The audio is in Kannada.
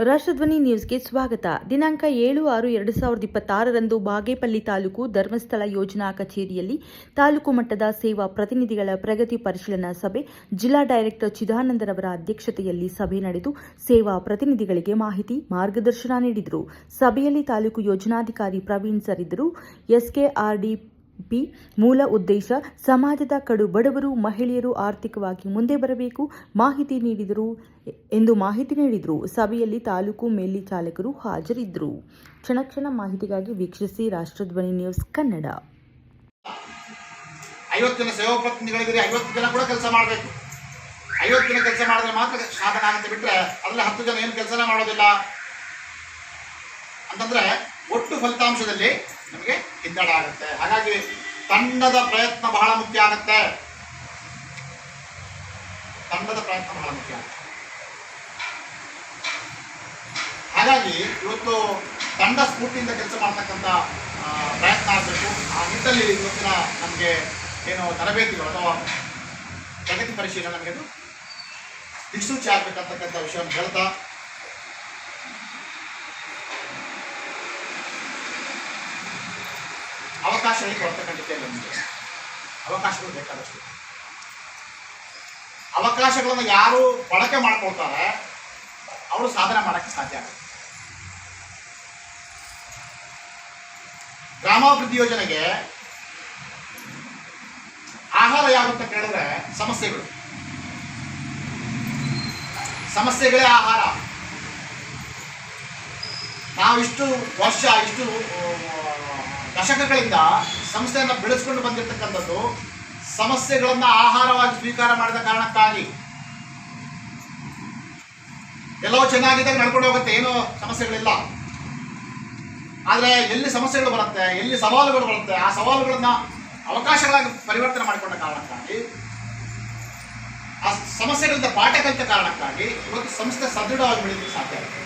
ರಾಷ್ಟ್ರಧ್ವನಿ ನ್ಯೂಸ್ಗೆ ಸ್ವಾಗತ. ದಿನಾಂಕ 7/6/2026ರಂದು ಬಾಗೇಪಲ್ಲಿ ತಾಲೂಕು ಧರ್ಮಸ್ಥಳ ಯೋಜನಾ ಕಚೇರಿಯಲ್ಲಿ ತಾಲೂಕು ಮಟ್ಟದ ಸೇವಾ ಪ್ರತಿನಿಧಿಗಳ ಪ್ರಗತಿ ಪರಿಶೀಲನಾ ಸಭೆ, ಜಿಲ್ಲಾ ಡೈರೆಕ್ಟರ್ ಚಿದಾನಂದರವರ ಅಧ್ಯಕ್ಷತೆಯಲ್ಲಿ ಸಭೆ ನಡೆದು ಸೇವಾ ಪ್ರತಿನಿಧಿಗಳಿಗೆ ಮಾಹಿತಿ, ಮಾರ್ಗದರ್ಶನ ನೀಡಿದರು. ಸಭೆಯಲ್ಲಿ ತಾಲೂಕು ಯೋಜನಾಧಿಕಾರಿ ಪ್ರವೀಣ್ ಸರ್ ಇದ್ದರು. SKRDP ಮೂಲ ಉದ್ದೇಶ ಸಮಾಜದ ಕಡು ಬಡವರು, ಮಹಿಳೆಯರು ಆರ್ಥಿಕವಾಗಿ ಮುಂದೆ ಬರಬೇಕು ಎಂದು ಮಾಹಿತಿ ನೀಡಿದರು. ಸಭೆಯಲ್ಲಿ ತಾಲೂಕು ಮೇಲ್ವಿಚಾರಕರು ಹಾಜರಿದ್ದರು. ಕ್ಷಣ ಕ್ಷಣ ಮಾಹಿತಿಗಾಗಿ ವೀಕ್ಷಿಸಿ ರಾಷ್ಟ್ರಧ್ವನಿ ನ್ಯೂಸ್ ಕನ್ನಡ. 50 ಜನ ಸೇವಾ ಪ್ರತಿನಿಧಿಗಳಿದ್ರೆ 50 ಜನ ಕೂಡ ಕೆಲಸ ಮಾಡಬೇಕು. 50 ಜನ ಕೆಲಸ ಮಾಡಿದ್ರೆ ಮಾತ್ರ ಸಾಧನೆ ಆಗುತ್ತೆ. ಬಿಟ್ಟರೆ ಅದರಲ್ಲಿ 10 ಜನ ಏನು ಕೆಲಸನೇ ಮಾಡೋದಿಲ್ಲ ಅಂತಂದ್ರೆ ಒಟ್ಟು ಫಲಿತಾಂಶದಲ್ಲಿ ನಮಗೆ ಹಿನ್ನಡೆ ಆಗುತ್ತೆ. ಹಾಗಾಗಿ ತಂಡದ ಪ್ರಯತ್ನ ಬಹಳ ಮುಖ್ಯ ಆಗುತ್ತೆ. ಹಾಗಾಗಿ ಇವತ್ತು ತಂಡ ಸ್ಫೂರ್ತಿಯಿಂದ ಕೆಲಸ ಮಾಡ್ತಕ್ಕಂಥ ಪ್ರಯತ್ನ ಆಗಬೇಕು. ಆ ನಿಟ್ಟಿನಲ್ಲಿ ಇವತ್ತಿನ ನಮಗೆ ಏನು ತರಬೇತಿಗಳು ಅಥವಾ ಪ್ರಗತಿ ಪರಿಶೀಲನೆ ನಮಗೆ ದಿಕ್ಸೂಚಿ ಆಗಬೇಕಂತಕ್ಕಂಥ ವಿಷಯವನ್ನು ಹೇಳ್ತಾ, ಅವಕಾಶಗಳಿಗೆ ಕೊಡ್ತಕ್ಕಂಥದ್ದು ನಮಗೆ ಅವಕಾಶಗಳು ಬೇಕಾದಷ್ಟು. ಅವಕಾಶಗಳನ್ನು ಯಾರು ಬಳಕೆ ಮಾಡ್ಕೊಳ್ತಾರೆ ಅವರು ಸಾಧನೆ ಮಾಡೋಕ್ಕೆ ಸಾಧ್ಯ ಆಗುತ್ತೆ. ಗ್ರಾಮಾಭಿವೃದ್ಧಿ ಯೋಜನೆಗೆ ಆಹಾರ ಯಾವಂತ ಕೇಳಿದ್ರೆ ಸಮಸ್ಯೆಗಳೇ ಆಹಾರ. ನಾವಿಷ್ಟು ವರ್ಷ ಇಷ್ಟು ದಶಕಗಳಿಂದ ಸಂಸ್ಥೆಯನ್ನು ಬೆಳೆಸ್ಕೊಂಡು ಬಂದಿರತಕ್ಕಂಥದ್ದು ಸಮಸ್ಯೆಗಳನ್ನ ಆಹಾರವಾಗಿ ಸ್ವೀಕಾರ ಮಾಡಿದ ಕಾರಣಕ್ಕಾಗಿ. ಎಲ್ಲವೂ ಚೆನ್ನಾಗಿದ್ದಾಗ ನಡ್ಕೊಂಡು ಹೋಗುತ್ತೆ, ಏನೋ ಸಮಸ್ಯೆಗಳಿಲ್ಲ. ಆದರೆ ಎಲ್ಲಿ ಸಮಸ್ಯೆಗಳು ಬರುತ್ತೆ, ಎಲ್ಲಿ ಸವಾಲುಗಳು ಬರುತ್ತೆ, ಆ ಸವಾಲುಗಳನ್ನ ಅವಕಾಶಗಳಾಗಿ ಪರಿವರ್ತನೆ ಮಾಡಿಕೊಂಡ ಕಾರಣಕ್ಕಾಗಿ, ಆ ಸಮಸ್ಯೆಗಳಿಂದ ಪಾಠ ಕಲಿತ ಕಾರಣಕ್ಕಾಗಿ ಇವತ್ತು ಸಂಸ್ಥೆ ಸದೃಢವಾಗಿ ಬೆಳೀಲಿಕ್ಕೆ ಸಾಧ್ಯ ಆಗುತ್ತೆ.